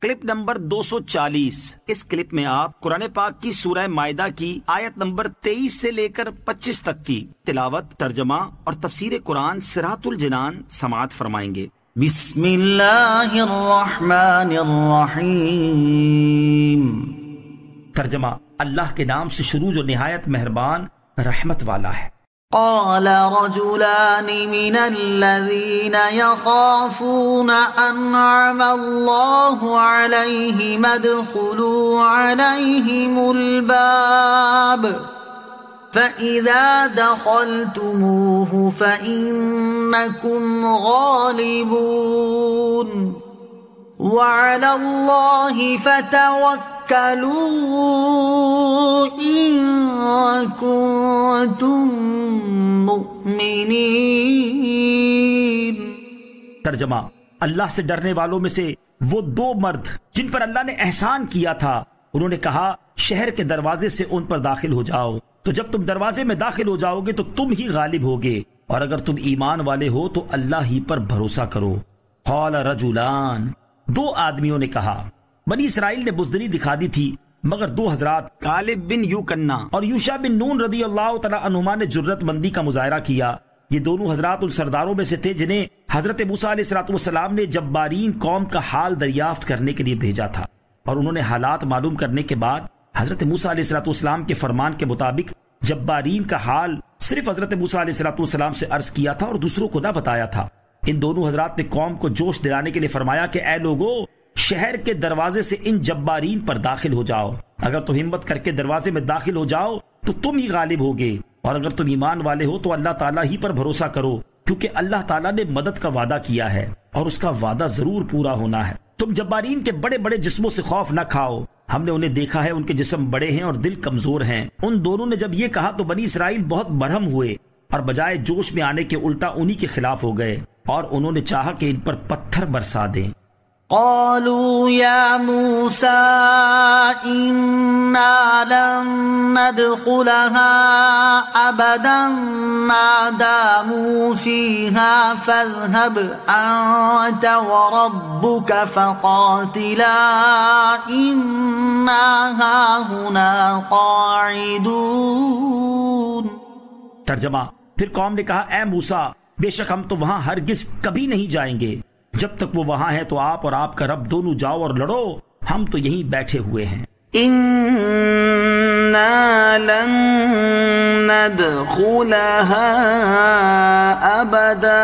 Clip number 240۔ اس clip میں آپ قرآن پاک کی سورہ مائدہ کی آیت نمبر 23 سے لے کر 25 تک کی تلاوت، ترجمہ اور تفسیر قرآن صراط الجنان سماعت فرمائیں گے۔ بسم اللہ الرحمن الرحیم۔ ترجمہ، اللہ کے نام سے شروع جو نہایت مہربان رحمت والا ہے۔ قال رجلان من الذين يخافون أنعم الله عليهم ادخلوا عليهم الباب فإذا دخلتموه فإنكم غالبون وعلى الله فتوكلوا إن كنتم مؤمنين۔ ترجمہ، اللہ سے ڈرنے والوں میں سے وہ دو مرد جن پر اللہ نے احسان کیا تھا، انہوں نے کہا شہر کے دروازے سے ان پر داخل ہو جاؤ، تو جب تم دروازے میں داخل ہو جاؤ گے تو تم ہی غالب ہوگے، اور اگر تم ایمان والے ہو تو اللہ ہی پر بھروسہ کرو۔ قال رجلان، دو آدمیوں نے کہا۔ بنی اسرائیل نے بزدلی دکھا دی تھی، مگر دو حضرات غالب بن یوکنہ اور یوشع بن نون رضی اللہ تعالی عنہما نے جرت مندی کا مظاہرہ کیا۔ یہ دونوں حضرات ان سرداروں میں سے تھے جنہیں حضرت موسیٰ علیہ السلام نے جبارین قوم کا حال دریافت کرنے کے لیے بھیجا تھا، اور انہوں نے حالات معلوم کرنے کے بعد حضرت موسیٰ علیہ السلام کے فرمان کے مطابق جبارین کا حال صرف حضرت موسیٰ علیہ السلام سے عرض کیا تھا اور دوسروں کو نہ بتایا تھا۔ ان دونوں حضرات نے قوم کو جوش دلانے کے لیے فرمایا کہ اے لوگو، شہر کے دروازے سے ان جبارین پر داخل ہو جاؤ، اگر تم ہمت کر کے دروازے میں داخل ہو جاؤ تو تم ہی غالب ہوگے، اور اگر تم ایمان والے ہو تو اللہ تعالیٰ ہی پر بھروسہ کرو، کیونکہ اللہ تعالیٰ نے مدد کا وعدہ کیا ہے اور اس کا وعدہ ضرور پورا ہونا ہے۔ تم جبارین کے بڑے بڑے جسموں سے خوف نہ کھاؤ، ہم نے انہیں دیکھا ہے، ان کے جسم بڑے ہیں اور دل کمزور ہیں۔ ان دونوں نے جب یہ کہا تو بنی اسرائیل بہت برہم ہوئے اور بجائے جوش میں آنے کے الٹا انہی کے خلاف ہو گئے، اور انہوں نے چاہا کہ ان پر پتھر برسا دیں۔ قالوا يا موسى إنا لن ندخلها أبدا ما داموا فيها فاذهب أنت وربك فقاتلا إنا هاهنا قاعدون۔ ترجمہ، پھر قوم نے کہا اے موسیٰ، بے شک ہم تو وہاں ہرگز کبھی نہیں جائیں گے، جب تک وہ وہاں ہے تو آپ اور آپ کا رب دونوں جاؤ اور لڑو، ہم تو یہیں بیٹھے ہوئے ہیں۔ اِنَّا لَن نَدْخُلَهَا أَبَدًا،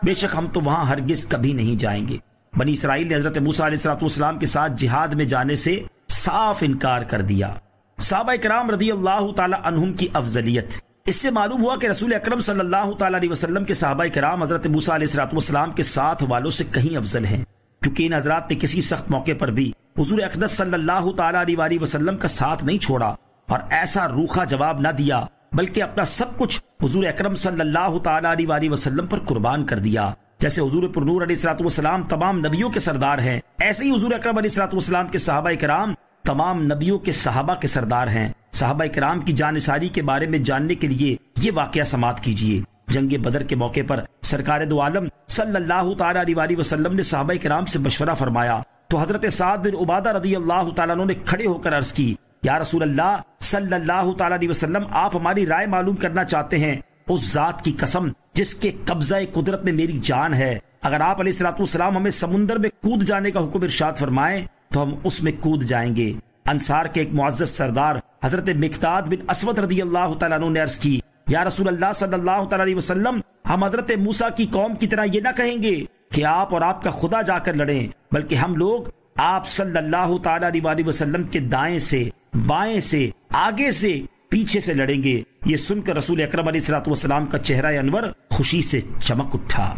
بے شک ہم تو وہاں ہرگز کبھی نہیں جائیں گے۔ بنی اسرائیل نے حضرت موسیٰ علیہ السلام کے ساتھ جہاد میں جانے سے صاف انکار کر دیا۔ صحابہ کرام رضی اللہ تعالی عنہم کی افضلیت، اس سے معلوم ہوا کہ رسول اکرم صلی اللہ تعالی علیہ وسلم کے صحابہ کرام حضرت موسیٰ علیہ السلام کے ساتھ والوں سے کہیں افضل ہیں، کیونکہ ان حضرات نے کسی سخت موقع پر بھی حضور اقدس صلی اللہ تعالی علیہ وسلم کا ساتھ نہیں چھوڑا اور ایسا روکھا جواب نہ دیا، بلکہ اپنا سب کچھ حضور اکرم صلی اللہ تعالی علیہ وسلم پر قربان کر دیا۔ جیسے حضور پرنور علیہ السلام تمام نبیوں کے سردار ہیں، ایسے ہی حضور اکرم علیہ السلام کے صحابہ کرام تمام نبیوں کے صحابہ کے سردار ہیں۔ صحابہ کرام کی جانثاری کے بارے میں جاننے کے لیے یہ واقعہ سماعت کیجیے۔ جنگ بدر کے موقع پر سرکار دو عالم صلی اللہ تعالی علیہ وسلم نے صحابہ کرام سے مشورہ فرمایا تو حضرت سعد بن عبادہ رضی اللہ تعالیٰ عنہ نے کھڑے ہو کر عرض کی، یا رسول اللہ صلی اللہ تعالی علیہ وسلم، آپ ہماری رائے معلوم کرنا چاہتے ہیں؟ اس ذات کی قسم جس کے قبضہ قدرت میں میری جان ہے، اگر آپ علیہ السلام ہمیں سمندر میں کود جانے کا حکم ارشاد فرمائیں تو ہم اس میں کود جائیں گے۔ انصار کے ایک معزز سردار حضرت مقداد بن اسود رضی اللہ تعالیٰ عنہ نے عرض کی، یا رسول اللہ صلی اللہ تعالیٰ علیہ وسلم، ہم حضرت موسیٰ کی قوم کی طرح یہ نہ کہیں گے کہ آپ اور آپ کا خدا جا کر لڑیں، بلکہ ہم لوگ آپ صلی اللہ تعالیٰ علیہ وسلم کے دائیں سے، بائیں سے، آگے سے، پیچھے سے لڑیں گے۔ یہ سن کر رسول اکرم علیہ السلام کا چہرہ انور خوشی سے چمک اٹھا۔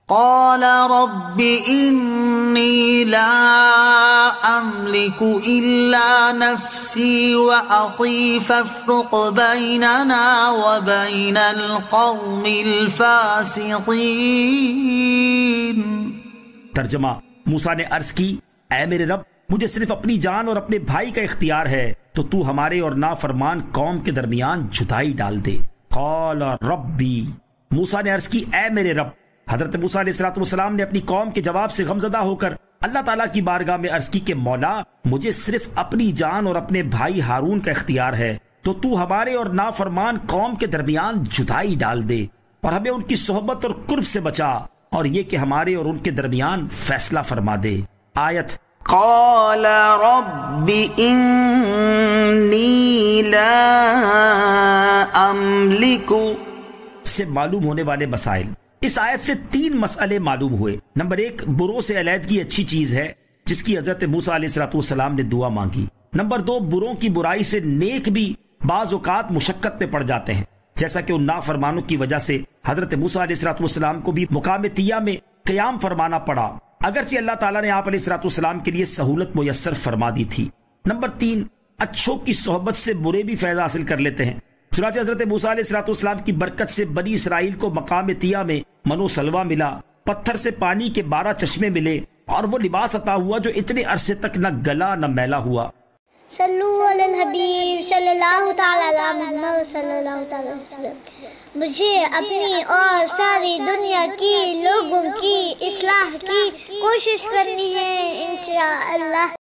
قال رب إني لا أملك إلا نفسي وأخي فافرق بيننا وبين القوم الفاسقين۔ ترجمہ، موسیٰ نے عرض کی، اے میرے رب، مجھے صرف اپنی جان اور اپنے بھائی کا اختیار ہے، تو ہمارے اور نافرمان قوم کے درمیان جدائی ڈال دے۔ قال ربی، موسیٰ نے عرض کی، اے میرے رب۔ حضرت موسیٰ علیہ السلام نے اپنی قوم کے جواب سے غمزدہ ہو کر اللہ تعالیٰ کی بارگاہ میں عرض کی کہ مولا مجھے صرف اپنی جان اور اپنے بھائی ہارون کا اختیار ہے، تو ہمارے اور نافرمان قوم کے درمیان جدائی ڈال دے اور ہمیں ان کی صحبت اور قرب سے بچا، اور یہ کہ ہمارے اور ان کے درمیان فیصلہ فرما دے۔ آیت قال رب انی لا املک سے معلوم ہونے والے مسائل۔ اس آیت سے 3 مسئلے معلوم ہوئے۔ نمبر 1، بروں سے علیحدگی اچھی چیز ہے جس کی حضرت موسیٰ علیہ السلام نے دعا مانگی۔ نمبر 2، بروں کی برائی سے نیک بھی بعض اوقات مشقت میں پڑ جاتے ہیں، جیسا کہ ان نافرمانوں کی وجہ سے حضرت موسیٰ علیہ السلام کو بھی مقام طیہ میں قیام فرمانا پڑا، اگرچہ اللہ تعالیٰ نے آپ علیہ السلام کے لیے سہولت میسر فرما دی تھی۔ نمبر 3، اچھوں کی صحبت سے برے بھی فیض حاصل کر لیتے ہیں۔ چنانچہ حضرت موسیٰ علیہ السلام کی برکت سے بنی اسرائیل کو مقام طیہ میں منو سلوہ ملا، پتھر سے پانی کے 12 چشمے ملے، اور وہ لباس عطا ہوا جو اتنے عرصے تک نہ گلا نہ میلا ہوا۔ صلو علی الحبیب صلی اللہ تعالی علی محمد صلی اللہ تعالی وسلم۔ مجھے اپنی اور ساری دنیا کی لوگوں کی اصلاح کی کوشش کرنی ہے انشاءاللہ۔